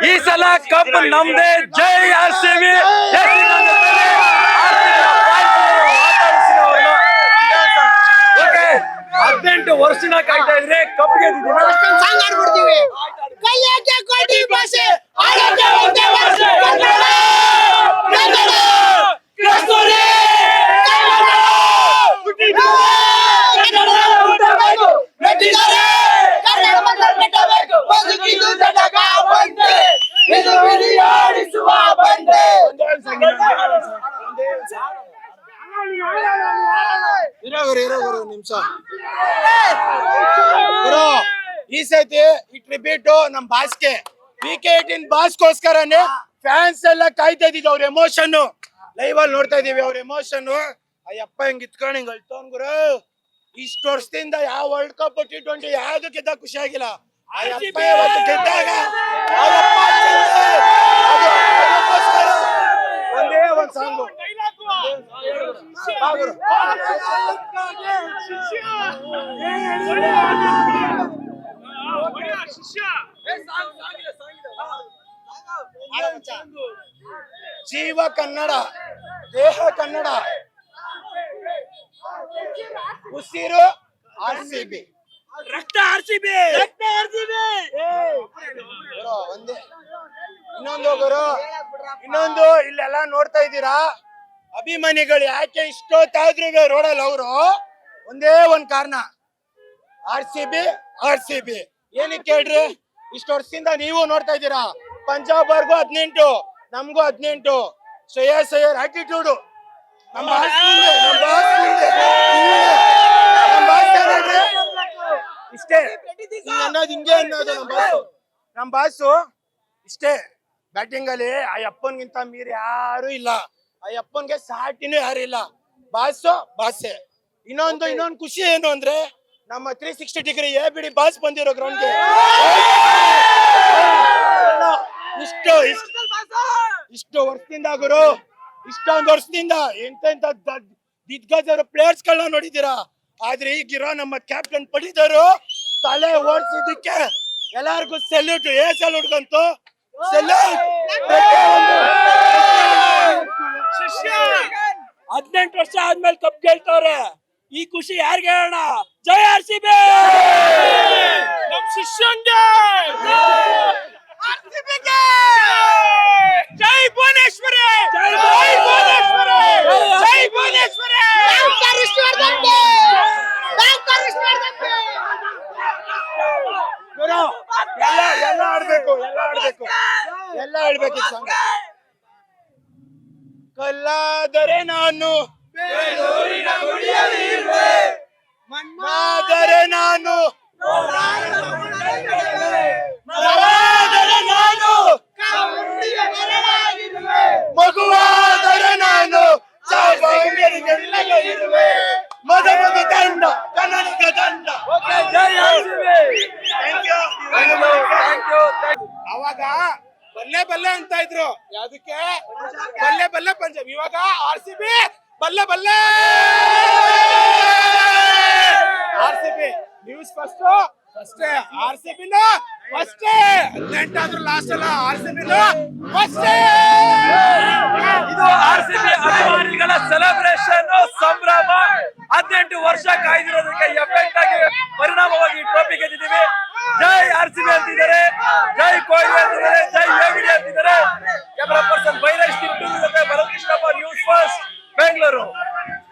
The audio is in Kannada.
ಈ ಸಲ ಕಪ್ ನಮ್ದೇ. ಜೈ RCB. 18 ವರ್ಷನ ಕಾಯ್ತಾ ಇದ್ರೆ ಕಪ್ ಗೆದ್ದಿದ್ದೀವಿ. ನಿಮಿಷ ಈ ಸತಿ ಈ ಟ್ರಿಬ್ಯೂಟ್ ನಮ್ ಬಾಸ್ಗೆ PK18 ಬಾಸ್ಗೋಸ್ಕರನೇ ಫ್ಯಾನ್ಸ್ ಎಲ್ಲ ಕಾಯ್ತಾ ಇದ್ದಿದ್ದು. ಅವ್ರ ಎಮೋಷನ್ ಲೈವ್ ಅಲ್ಲಿ ನೋಡ್ತಾ ಇದೀವಿ. ಅವ್ರ ಎಮೋಷನ್ ಅಯ್ಯಪ್ಪ ಹಿಂಗ್ ಇತ್ಕೊಂಡ್ ಹಿಂಗ್ ಅಳ್ತವನ್ ಗುರು. ಇಷ್ಟು ವರ್ಷದಿಂದ ಯಾವ ವರ್ಲ್ಡ್ ಕಪ್ T20 ಯಾವ್ದು ಗೆದ್ದ ಖುಷಿ ಆಗಿಲ್ಲ. ಅಯ್ಯಪ್ಪ ಇವತ್ತು ಗೆದ್ದಾಗ ಒಂದೇ ಒಂದ್ ಸಾಂಗು ಜೀವ ಕನ್ನಡ, ದೇಹ ಕನ್ನಡ, ಉಸಿರು RCB, ರಕ್ತ RCB. ಒಂದೇ ಇನ್ನೊಂದು ಗುರು, ಇನ್ನೊಂದು ಇಲ್ಲೆಲ್ಲ ನೋಡ್ತಾ ಇದ್ದೀರಾ ಅಭಿಮಾನಿಗಳು ಯಾಕೆ ಇಷ್ಟೊತ್ತಾದ್ರೂ ರೋಡಲ್ಲಿ ಅವರು ಒಂದೇ ಒಂದ್ ಕಾರಣ RCB ಏನಕ್ಕೆ ಹೇಳ್ರಿ. ಇಷ್ಟು ವರ್ಷದಿಂದ ನೀವು ನೋಡ್ತಾ ಇದ್ದೀರಾ ಪಂಜಾಬ್ ವರ್ಗು 18 ನಮ್ಗೂ 18 ಶ್ರೇಯಸ್ ಅಯ್ಯರ್ ಆಟಿಟ್ಯೂಡ್ ನಮ್ಮ ಇಷ್ಟೇ ಅನ್ನೋದು ಹಿಂಗೆ ಅನ್ನೋದು ನಮ್ ಬಾಸು ಇಷ್ಟೇ. ಬ್ಯಾಟಿಂಗ್ ಅಲ್ಲಿ ಆ ಅಪ್ಪನ್ಗಿಂತ ಮೀರಿ ಯಾರು ಇಲ್ಲ. ಆ ಅಪ್ಪನ್ಗೆ ಸಾಟಿನೂ ಯಾರು ಇಲ್ಲ. ಬಾಸೆ. ಇನ್ನೊಂದು ಖುಷಿ ಏನು ಅಂದ್ರೆ ನಮ್ಮ 360 ಡಿಗ್ರಿ ಬಿಡಿ ಬಾಸ್ ಬಂದಿರೋ ಗ್ರೌಂಡ್ಗೆ ಇಷ್ಟು ವರ್ಷದಿಂದ ಗುರು, ಇಷ್ಟೊಂದು ವರ್ಷದಿಂದ ಎಂತ ದಿಗ್ಗಜರು ಪ್ಲೇಯರ್ಸ್ ಗಳನ್ನ ನೋಡಿದ್ದೀರಾ. ಆದ್ರೆ ಈಗಿರೋ ನಮ್ಮ ಕ್ಯಾಪ್ಟನ್ ಪಡಿದರು ತಲೆ ಓಡಿಸಿದ್ದಕ್ಕೆ ಎಲ್ಲಾರ್ಗು ಸೆಲ್ಯೂಟ್. ಸೆಲ್ಯೂಟ್ಗಂತೂ ಸೆಲ್ಯೂಟ್. 18 ವರ್ಷ ಆದ್ಮೇಲೆ ಕಪ್ ಗೆಲ್ತವ್ರೆ. ಈ ಖುಷಿ ಯಾರಿಗೆ ಹೇಳೋಣ? ಜೈ RCB. ನಮ್ ಶಿಷ್ಯಂಗೆ ಜೈ ಭುವನೇಶ್ವರಿ. ಎಲ್ಲ ಆಡ್ಬೇಕು ಸಂಘ. ಕಲ್ಲಾದರೆ ನಾನು ಮಣ್ಣಾದರೆ ನಾನು ಮಗುವಾದರೆ ನಾನು ಮದ ತಂಡ ಕನ್ನಡಿಗ ತಂಡ. ಅವಾಗ ಬಲ್ಲೆ ಅಂತ ಇದ್ರು. ಯಾವ್ದಕ್ಕೆ ಬಲ್ಲೆ ಪಂಜಾಬ್. ಇವಾಗ RCB ಬಲ್ಲೆ RCB ನ್ಯೂಸ್ ಫಸ್ಟ್ RCB ಫಸ್ಟೇ. 18 ಆದ್ರೂ ಲಾಸ್ಟ್ ಅಲ್ಲ, RCB ಫಸ್ಟೇ. ಇದು RCB ಅಭಿಮಾನಿಗಳ ಸೆಲೆಬ್ರೇಷನ್, ಸಂಭ್ರಮ. 18 ವರ್ಷ ಕಾಯ್ದಿರೋದಕ್ಕೆ ಎಫೆಕ್ಟ್ ಆಗಿ ಪರಿಣಾಮವಾಗಿ ಟ್ರೋಫಿ ಗೆದ್ದಿದ್ದೀವಿ. ಜೈ RCB ಅಂತಿದ್ದಾರೆ, ಜೈ ಕೊಹ್ಲಿ ಅಂತಿದ್ದಾರೆ, ಜೈ ABD ಅಂತಿದ್ದಾರೆ. ಕ್ಯಾಮರಾ ಪರ್ಸನ್ ಬೈರೇಶ್ ಟಿಪ್ಪು ಜೊತೆ ಭರತ್ ಕೃಷ್ಣಪ್ಪ, ನ್ಯೂಸ್ ಫಸ್ಟ್ ಬೆಂಗಳೂರು.